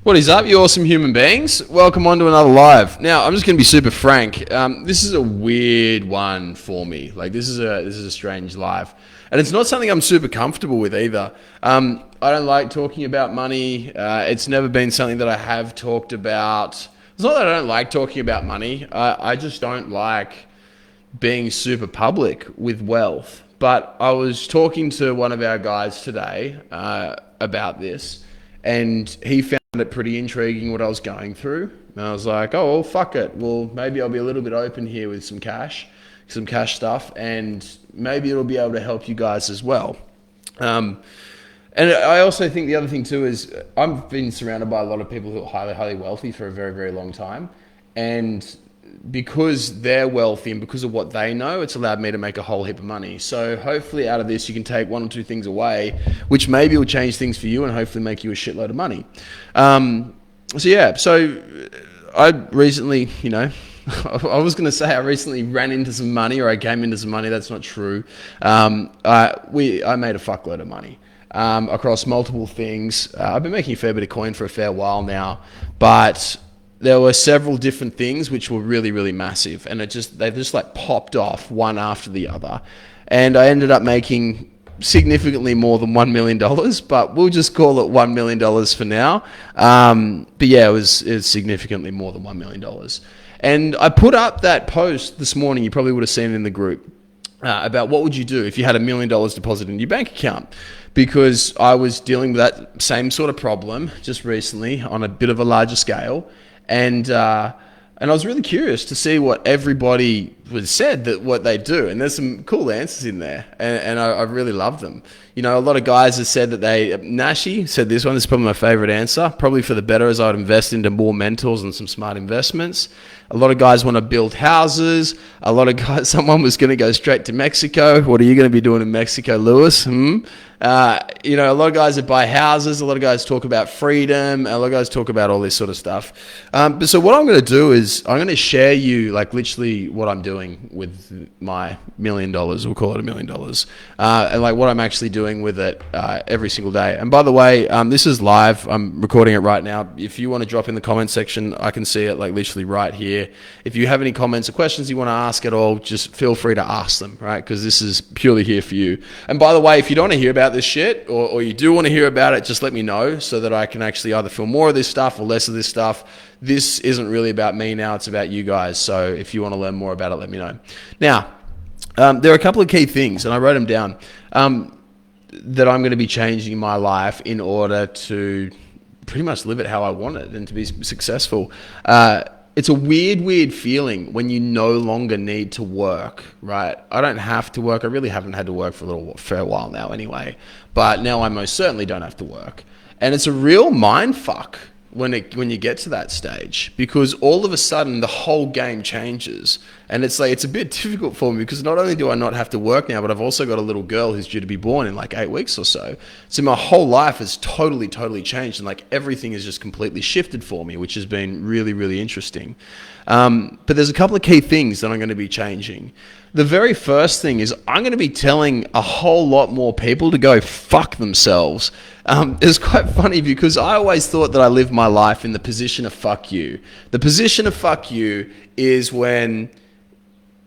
What is up, you awesome human beings? Welcome on to another live. Now, I'm just going to be super frank. This is a weird one for me. This is a strange live, and it's not something I'm super comfortable with either. I don't like talking about money. It's never been something that I have talked about. It's not that I don't like talking about money. I just don't like being super public with wealth. But I was talking to one of our guys today about this, and he found it pretty intriguing what I was going through. And I was like, oh, well, fuck it. Well, maybe I'll be a little bit open here with some cash stuff, and maybe it'll be able to help you guys as well. And I also think the other thing too is I've been surrounded by a lot of people who are highly, highly wealthy for a very, very long time. And because they're wealthy and because of what they know, it's allowed me to make a whole heap of money. So hopefully out of this, you can take one or two things away, which maybe will change things for you and hopefully make you a shitload of money. So I recently, I was going to say I recently ran into some money or I came into some money. That's not true. I made a fuckload of money across multiple things. I've been making a fair bit of coin for a fair while now, but there were several different things which were really, really massive, and they just like popped off one after the other, and I ended up making significantly more than $1 million, but we'll just call it $1 million for now. But yeah, it was significantly more than $1 million. And I put up that post this morning, you probably would have seen it in the group, about what would you do if you had $1 million deposited in your bank account? Because I was dealing with that same sort of problem just recently on a bit of a larger scale. And I was really curious to see what everybody was said that what they do. And there's some cool answers in there, and I really love them. A lot of guys have said that Nashi said this one. This is probably my favorite answer. Probably for the better, as I would invest into more mentors and some smart investments. A lot of guys want to build houses. A lot of guys, someone was going to go straight to Mexico. What are you going to be doing in Mexico, Lewis? A lot of guys that buy houses, a lot of guys talk about freedom, a lot of guys talk about all this sort of stuff. But so what I'm going to do is I'm going to share you literally what I'm doing with my $1 million. We'll call it $1 million. And what I'm actually doing with it every single day. And by the way, this is live. I'm recording it right now. If you want to drop in the comment section, I can see it literally right here. If you have any comments or questions you want to ask at all, just feel free to ask them, right? Because this is purely here for you. And by the way, if you don't want to hear about this shit, or you do want to hear about it, just let me know so that I can actually either film more of this stuff or less of this stuff. This isn't really about me now, it's about you guys. So if you want to learn more about it, let me know. Now, there are a couple of key things, and I wrote them down, that I'm going to be changing in my life in order to pretty much live it how I want it and to be successful. It's a weird feeling when you no longer need to work, right? I don't have to work. I really haven't had to work for a fair while now anyway. But now I most certainly don't have to work. And it's a real mind fuck when you get to that stage, because all of a sudden the whole game changes. And it's a bit difficult for me because not only do I not have to work now, but I've also got a little girl who's due to be born in 8 weeks or so. So my whole life has totally changed, and everything is just completely shifted for me, which has been really, really interesting. But there's a couple of key things that I'm going to be changing. The very first thing is I'm going to be telling a whole lot more people to go fuck themselves. It's quite funny because I always thought that I lived my life in the position of fuck you. The position of fuck you is when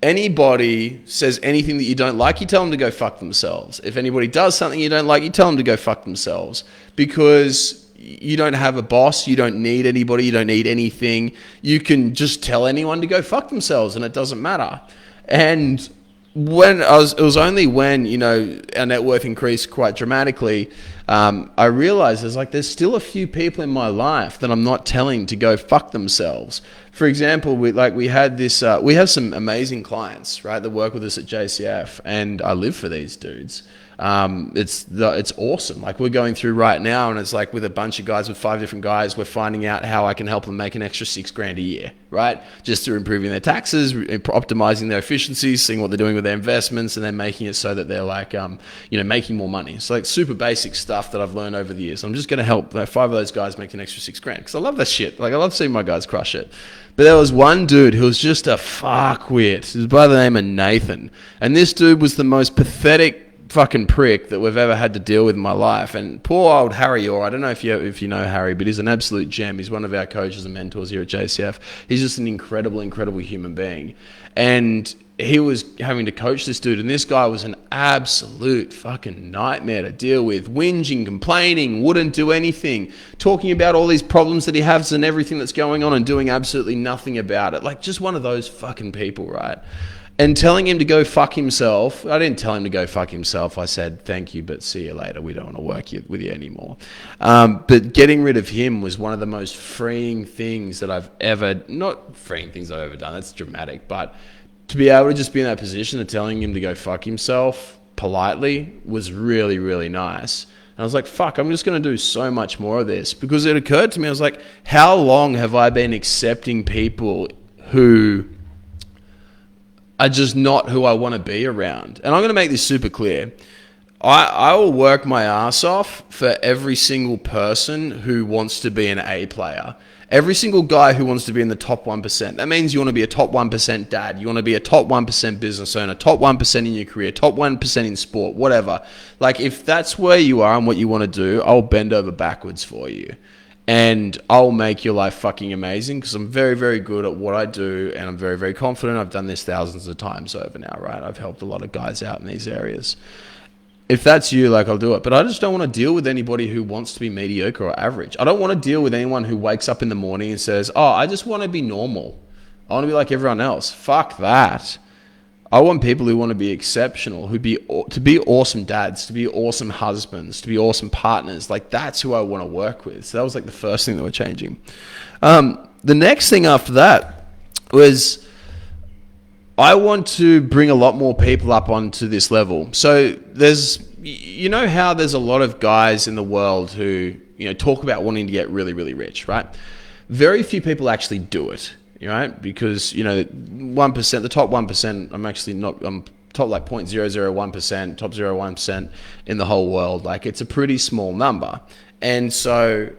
anybody says anything that you don't like, you tell them to go fuck themselves. If anybody does something you don't like, you tell them to go fuck themselves, because you don't have a boss, you don't need anybody, you don't need anything. You can just tell anyone to go fuck themselves and it doesn't matter. And it was only when, our net worth increased quite dramatically, I realized there's still a few people in my life that I'm not telling to go fuck themselves. For example, we have some amazing clients, right, that work with us at JCF, and I live for these dudes. It's awesome. We're going through right now, and it's with a bunch of guys, with 5 different guys, we're finding out how I can help them make an extra $6,000 a year, right? Just through improving their taxes, optimizing their efficiencies, seeing what they're doing with their investments, and then making it so that they're making more money. So super basic stuff that I've learned over the years. I'm just going to help 5 of those guys make an extra $6,000 because I love that shit. I love seeing my guys crush it. But there was one dude who was just a fuckwit. He was by the name of Nathan. And this dude was the most pathetic fucking prick that we've ever had to deal with in my life. And poor old Harry Orr, I don't know if you know Harry, but he's an absolute gem. He's one of our coaches and mentors here at JCF. He's just an incredible human being. And he was having to coach this dude, and this guy was an absolute fucking nightmare to deal with. Whinging, complaining, wouldn't do anything, talking about all these problems that he has and everything that's going on and doing absolutely nothing about it. Like, just one of those fucking people, right? And telling him to go fuck himself. I didn't tell him to go fuck himself. I said, thank you, but see you later. We don't want to work with you anymore. But getting rid of him was one of the most freeing things that I've ever, not freeing things I've ever done, that's dramatic, but to be able to just be in that position of telling him to go fuck himself politely was really, really nice. And I was like, fuck, I'm just going to do so much more of this. Because it occurred to me, I was like, how long have I been accepting people who are just not who I want to be around? And I'm going to make this super clear. I will work my ass off for every single person who wants to be an A player. Every single guy who wants to be in the top 1%. That means you want to be a top 1% dad. You want to be a top 1% business owner, top 1% in your career, top 1% in sport, whatever. Like, if that's where you are and what you want to do, I'll bend over backwards for you. And I'll make your life fucking amazing, because I'm very, very good at what I do, and I'm very, very confident. I've done this thousands of times over now, right? I've helped a lot of guys out in these areas. If that's you, like, I'll do it. But I just don't want to deal with anybody who wants to be mediocre or average. I don't want to deal with anyone who wakes up in the morning and says, oh, I just want to be normal. I want to be like everyone else. Fuck that. I want people who want to be exceptional, to be awesome dads, to be awesome husbands, to be awesome partners. Like, that's who I want to work with. So that was like the first thing that we're changing. The next thing after that was, I want to bring a lot more people up onto this level. So there's, you know how there's a lot of guys in the world who, you know, talk about wanting to get really, really rich, right? Very few people actually do it, right? Because, you know, 1%, the top 1%, I'm top like 0.001%, top 0.01% in the whole world. Like, it's a pretty small number. And so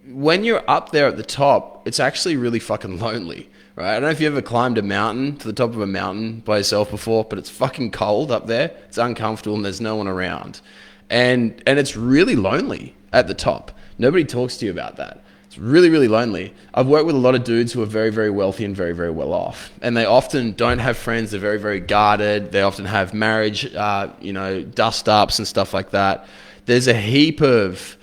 when you're up there at the top, it's actually really fucking lonely. Right? I don't know if you ever climbed a mountain, to the top of a mountain by yourself before, but it's fucking cold up there. It's uncomfortable and there's no one around. And it's really lonely at the top. Nobody talks to you about that. It's really, really lonely. I've worked with a lot of dudes who are very, very wealthy and very, very well off. And they often don't have friends. They're very, very guarded. They often have marriage, dust-ups and stuff like that. There's a heap of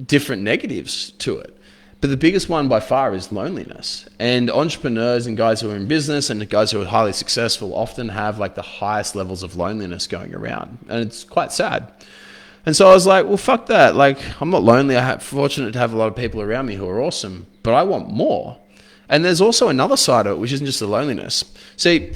different negatives to it. But the biggest one by far is loneliness. And entrepreneurs and guys who are in business and guys who are highly successful often have like the highest levels of loneliness going around. And it's quite sad. And so I was like, well, fuck that. Like, I'm not lonely. I'm fortunate to have a lot of people around me who are awesome, but I want more. And there's also another side of it, which isn't just the loneliness. See,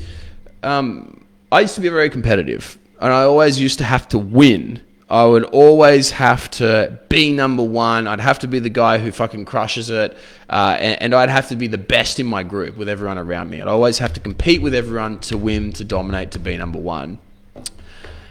I used to be very competitive, and I always used to have to win. I would always have to be number one. I'd have to be the guy who fucking crushes it. And I'd have to be the best in my group with everyone around me. I'd always have to compete with everyone to win, to dominate, to be number one.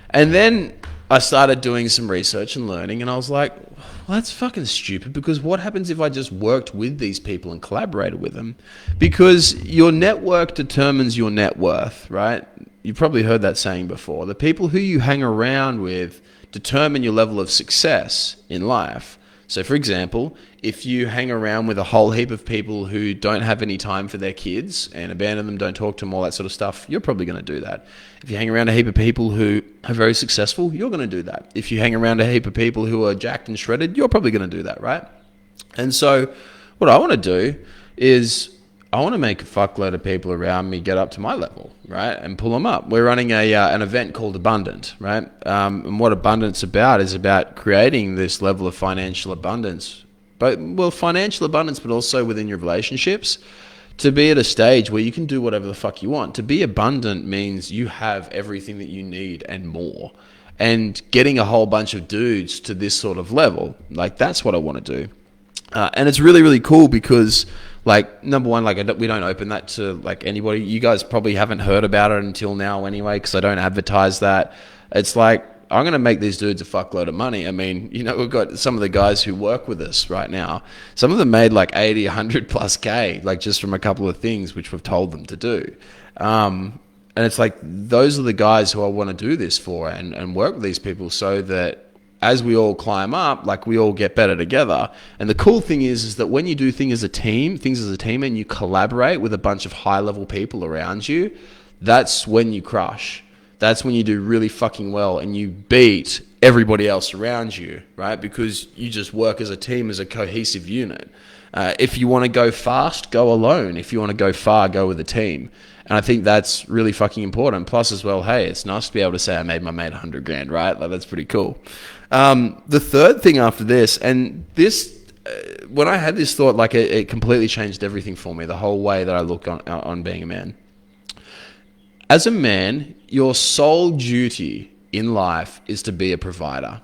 And then I started doing some research and learning, and I was like, well, that's fucking stupid, because what happens if I just worked with these people and collaborated with them? Because your network determines your net worth, right? You've probably heard that saying before. The people who you hang around with determine your level of success in life. So, for example, if you hang around with a whole heap of people who don't have any time for their kids and abandon them, don't talk to them, all that sort of stuff, you're probably going to do that. If you hang around a heap of people who are very successful, you're going to do that. If you hang around a heap of people who are jacked and shredded, you're probably going to do that, right? And so what I want to do is I want to make a fuckload of people around me get up to my level, right, and pull them up. We're running an event called Abundant, right? And what Abundant's about is about creating this level of financial abundance, financial abundance, but also within your relationships, to be at a stage where you can do whatever the fuck you want. To be abundant means you have everything that you need and more. And getting a whole bunch of dudes to this sort of level, like, that's what I want to do. And it's really, really cool because, like, number one, like, we don't open that to like anybody. You guys probably haven't heard about it until now anyway, because I don't advertise that. It's like, I'm going to make these dudes a fuckload of money. I mean, you know, we've got some of the guys who work with us right now. Some of them made like 80, 100 plus K, like just from a couple of things which we've told them to do. And it's like, those are the guys who I want to do this for and work with these people so that as we all climb up, like we all get better together. And the cool thing is that when you do things as a team and you collaborate with a bunch of high level people around you, that's when you crush. That's when you do really fucking well and you beat everybody else around you, right? Because you just work as a team, as a cohesive unit. If you want to go fast, go alone. If you want to go far, go with a team. And I think that's really fucking important. Plus as well, hey, it's nice to be able to say I made my mate 100 grand, right? Like, that's pretty cool. The third thing after this, and this, when I had this thought, like it completely changed everything for me, the whole way that I look on being a man. As a man, your sole duty in life is to be a provider.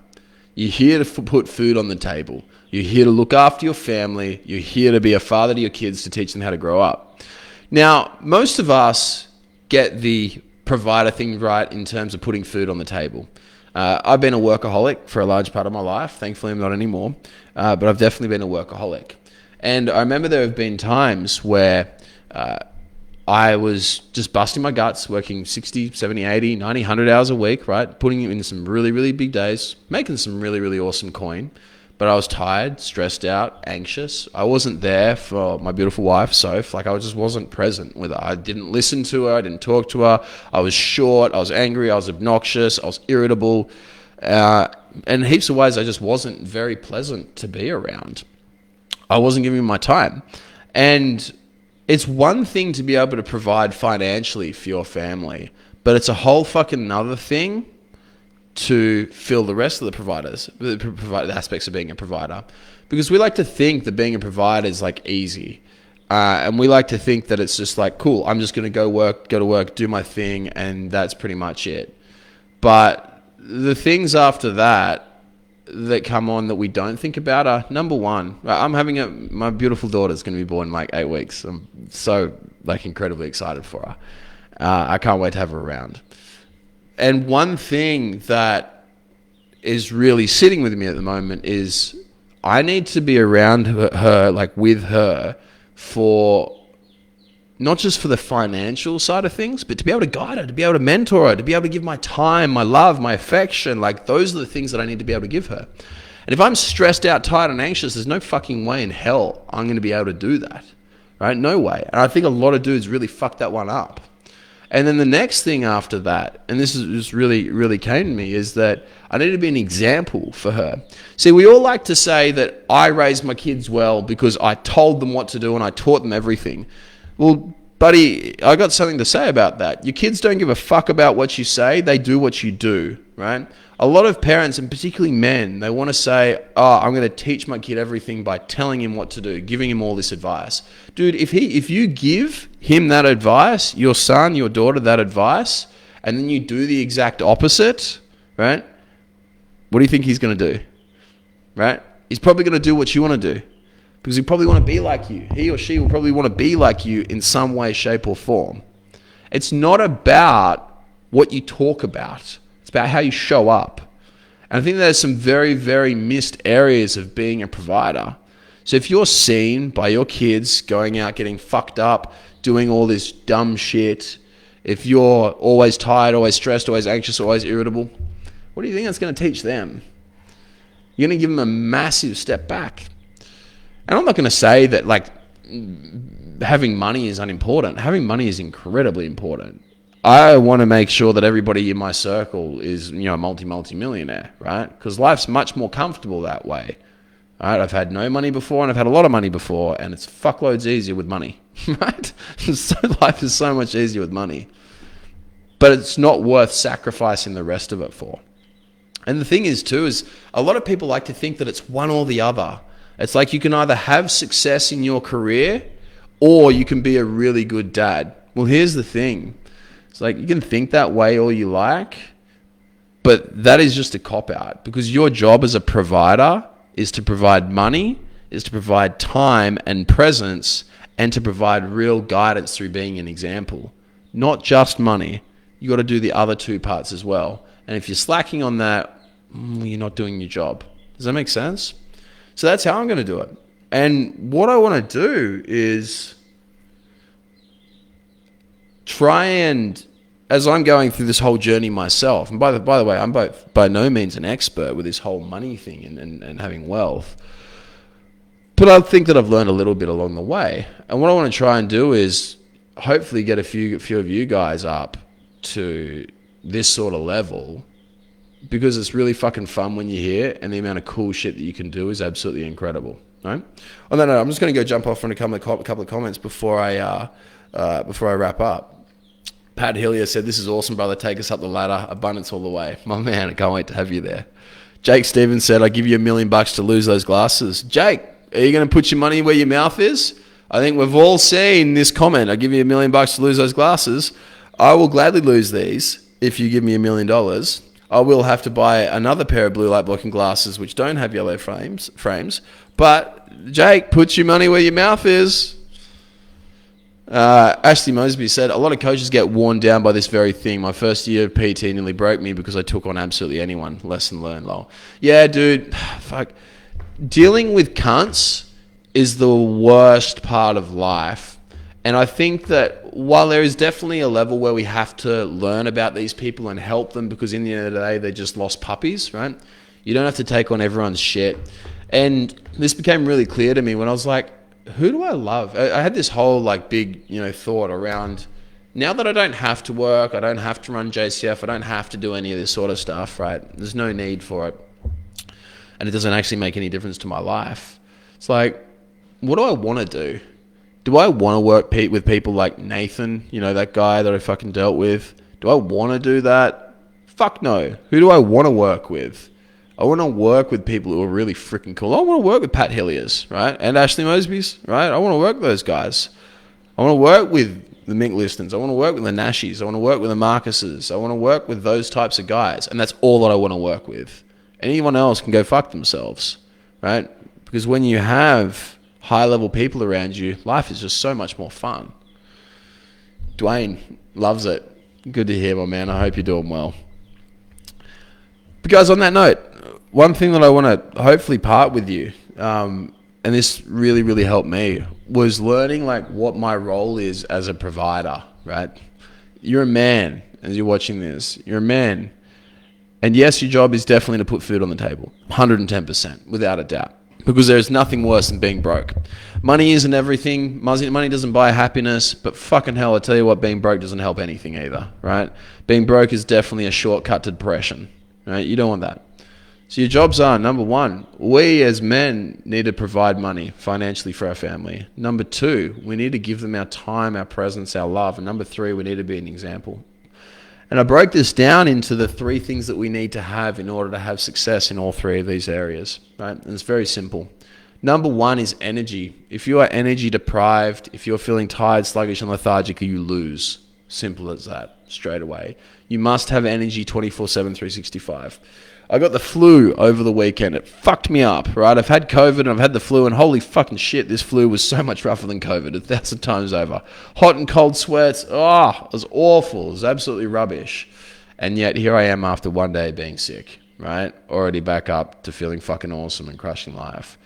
You're here to put food on the table. You're here to look after your family. You're here to be a father to your kids, to teach them how to grow up. Now, most of us get the provider thing right in terms of putting food on the table. I've been a workaholic for a large part of my life. Thankfully, I'm not anymore. But I've definitely been a workaholic. And I remember there have been times where I was just busting my guts, working 60, 70, 80, 90, 100 hours a week, right? Putting in some really, really big days, making some really, really awesome coin. But I was tired, stressed out, anxious. I wasn't there for my beautiful wife, Soph. Like, I just wasn't present with her. I didn't listen to her. I didn't talk to her. I was short. I was angry. I was obnoxious. I was irritable. And heaps of ways I just wasn't very pleasant to be around. I wasn't giving my time. And it's one thing to be able to provide financially for your family, but it's a whole fucking another thing to fill the rest of the aspects of being a provider. Because we like to think that being a provider is like easy. And we like to think that it's just like, cool, I'm just going to go to work, do my thing, and that's pretty much it. But the things after that come on that we don't think about are, number one, my beautiful daughter's going to be born in like 8 weeks. I'm so like incredibly excited for her. I can't wait to have her around. And one thing that is really sitting with me at the moment is I need to be around her, like with her, for not just for the financial side of things, but to be able to guide her, to be able to mentor her, to be able to give my time, my love, my affection. Like, those are the things that I need to be able to give her. And if I'm stressed out, tired, and anxious, there's no fucking way in hell I'm going to be able to do that, right? No way. And I think a lot of dudes really fuck that one up. And then the next thing after that, and this is just really, really came to me, is that I need to be an example for her. See, we all like to say that I raised my kids well because I told them what to do and I taught them everything. Well, buddy, I got something to say about that. Your kids don't give a fuck about what you say. They do what you do, right? A lot of parents, and particularly men, they want to say, oh, I'm going to teach my kid everything by telling him what to do, giving him all this advice. Dude, if you give him that advice, your son, your daughter, that advice, and then you do the exact opposite, right? What do you think he's going to do, right? He's probably going to do what you want to do because he probably want to be like you. He or she will probably want to be like you in some way, shape, or form. It's not about what you talk about. It's about how you show up. And I think there's some very, very missed areas of being a provider. So if you're seen by your kids going out, getting fucked up, doing all this dumb shit, if you're always tired, always stressed, always anxious, always irritable, what do you think that's going to teach them? You're going to give them a massive step back. And I'm not going to say that like having money is unimportant. Having money is incredibly important. I want to make sure that everybody in my circle is, multi-millionaire, right? Because life's much more comfortable that way. Right? I've had no money before and I've had a lot of money before, and it's fuckloads easier with money, right? So life is so much easier with money. But it's not worth sacrificing the rest of it for. And the thing is too, is a lot of people like to think that it's one or the other. It's like you can either have success in your career or you can be a really good dad. Well, here's the thing. It's like you can think that way all you like, but that is just a cop-out because your job as a provider is to provide money, is to provide time and presence, and to provide real guidance through being an example. Not just money. You got to do the other two parts as well. And if you're slacking on that, you're not doing your job. Does that make sense? So that's how I'm going to do it. And what I want to do is try and as I'm going through this whole journey myself, and by the way, I'm by no means an expert with this whole money thing and having wealth, but I think that I've learned a little bit along the way. And what I want to try and do is hopefully get a few of you guys up to this sort of level, because it's really fucking fun when you're here, and the amount of cool shit that you can do is absolutely incredible. Right? On that note, I'm just going to go jump off on a couple of comments before I wrap up. Pat Hillier said, "This is awesome, brother. Take us up the ladder. Abundance all the way." My man, I can't wait to have you there. Jake Stevens said, "I'll give you $1 million to lose those glasses." Jake, are you going to put your money where your mouth is? I think we've all seen this comment. "I'll give you $1 million to lose those glasses." I will gladly lose these if you give me $1 million. I will have to buy another pair of blue light blocking glasses which don't have yellow frames. But Jake, put your money where your mouth is. Ashley Mosby said, "A lot of coaches get worn down by this very thing. My first year of PT nearly broke me because I took on absolutely anyone." Lesson learned, lol. Yeah, dude, fuck. Dealing with cunts is the worst part of life. And I think that while there is definitely a level where we have to learn about these people and help them, because in the end of the day, they're just lost puppies, right? You don't have to take on everyone's shit. And this became really clear to me when I was like, who do I love? I had this whole like big, thought around, now that I don't have to work, I don't have to run JCF, I don't have to do any of this sort of stuff, right? There's no need for it. And it doesn't actually make any difference to my life. It's like, what do I want to do? Do I want to work with people like Nathan, that guy that I fucking dealt with? Do I want to do that? Fuck no. Who do I want to work with? I want to work with people who are really freaking cool. I want to work with Pat Hilliers, right? And Ashley Mosby's, right? I want to work with those guys. I want to work with the Mink Listons. I want to work with the Nashies. I want to work with the Marcuses. I want to work with those types of guys. And that's all that I want to work with. Anyone else can go fuck themselves, right? Because when you have high-level people around you, life is just so much more fun. Dwayne loves it. Good to hear, my man. I hope you're doing well. But guys, on that note, one thing that I want to hopefully part with you, and this really, really helped me, was learning like what my role is as a provider, right? You're a man, as you're watching this. You're a man. And yes, your job is definitely to put food on the table. 110%, without a doubt. Because there's nothing worse than being broke. Money isn't everything. Money doesn't buy happiness. But fucking hell, I tell you what, being broke doesn't help anything either, right? Being broke is definitely a shortcut to depression, right? You don't want that. So your jobs are, number one, we as men need to provide money financially for our family. Number two, we need to give them our time, our presence, our love. And number three, we need to be an example. And I broke this down into the 3 things that we need to have in order to have success in all 3 of these areas, right? And it's very simple. Number 1 is energy. If you are energy deprived, if you're feeling tired, sluggish, and lethargic, you lose. Simple as that, straight away. You must have energy 24/7, 365. I got the flu over the weekend. It fucked me up, right? I've had COVID and I've had the flu, and holy fucking shit, this flu was so much rougher than COVID, 1,000 times over. Hot and cold sweats. It was awful. It was absolutely rubbish. And yet here I am after one day being sick, right? Already back up to feeling fucking awesome and crushing life.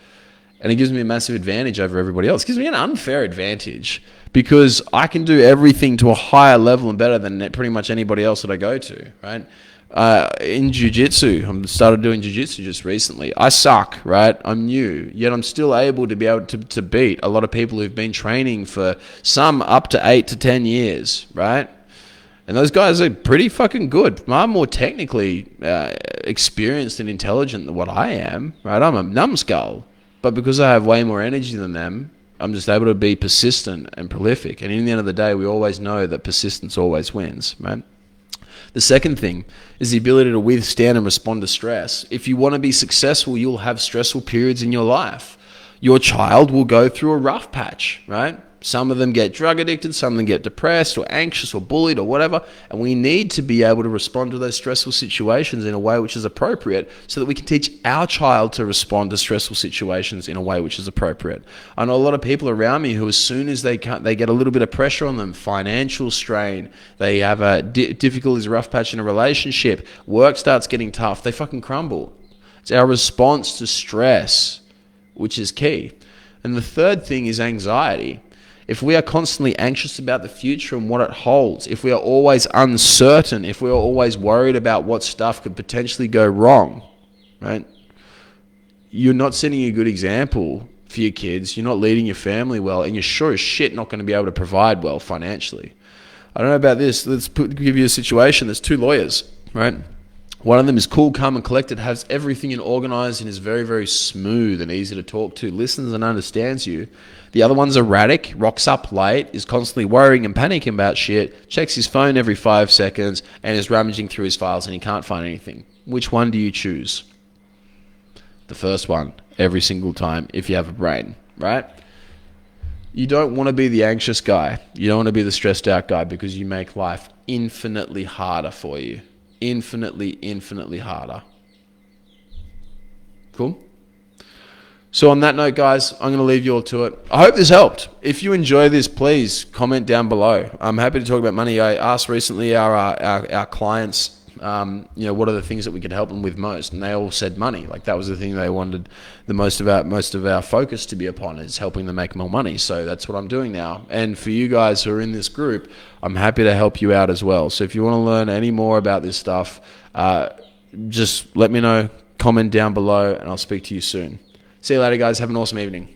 And it gives me a massive advantage over everybody else. It gives me an unfair advantage because I can do everything to a higher level and better than pretty much anybody else that I go to, right? In jiu-jitsu, I started doing jiu-jitsu just recently. I suck, right? I'm new, yet I'm still able to be able to beat a lot of people who've been training for some up to 8 to 10 years, right? And those guys are pretty fucking good. I'm more technically experienced and intelligent than what I am, right? I'm a numbskull. But because I have way more energy than them, I'm just able to be persistent and prolific. And in the end of the day, we always know that persistence always wins, right? The second thing is the ability to withstand and respond to stress. If you want to be successful, you'll have stressful periods in your life. Your child will go through a rough patch, right? Some of them get drug addicted, some of them get depressed or anxious or bullied or whatever. And we need to be able to respond to those stressful situations in a way which is appropriate so that we can teach our child to respond to stressful situations in a way which is appropriate. I know a lot of people around me who as soon as they get a little bit of pressure on them, financial strain, they have a difficulties, rough patch in a relationship, work starts getting tough, they fucking crumble. It's our response to stress which is key. And the third thing is anxiety. If we are constantly anxious about the future and what it holds, if we are always uncertain, if we are always worried about what stuff could potentially go wrong, right? You're not setting a good example for your kids. You're not leading your family well, and you're sure as shit not going to be able to provide well financially. I don't know about this. Give you a situation. There's two lawyers, right? One of them is cool, calm, and collected, has everything in organized, and is very, very smooth and easy to talk to, listens and understands you. The other one's erratic, rocks up late, is constantly worrying and panicking about shit, checks his phone every 5 seconds, and is rummaging through his files and he can't find anything. Which one do you choose? The first one, every single time, if you have a brain, right? You don't want to be the anxious guy. You don't want to be the stressed out guy, because you make life infinitely harder for you. Infinitely harder. Cool? So on that note, guys, I'm going to leave you all to it. I hope this helped. If you enjoy this, please comment down below. I'm happy to talk about money. I asked recently our clients, what are the things that we could help them with most, and they all said money. Like, that was the thing they wanted the most of our focus to be upon, is helping them make more money. So that's what I'm doing now. And for you guys who are in this group, I'm happy to help you out as well. So if you want to learn any more about this stuff, just let me know, comment down below, and I'll speak to you soon. See you later, guys. Have an awesome evening.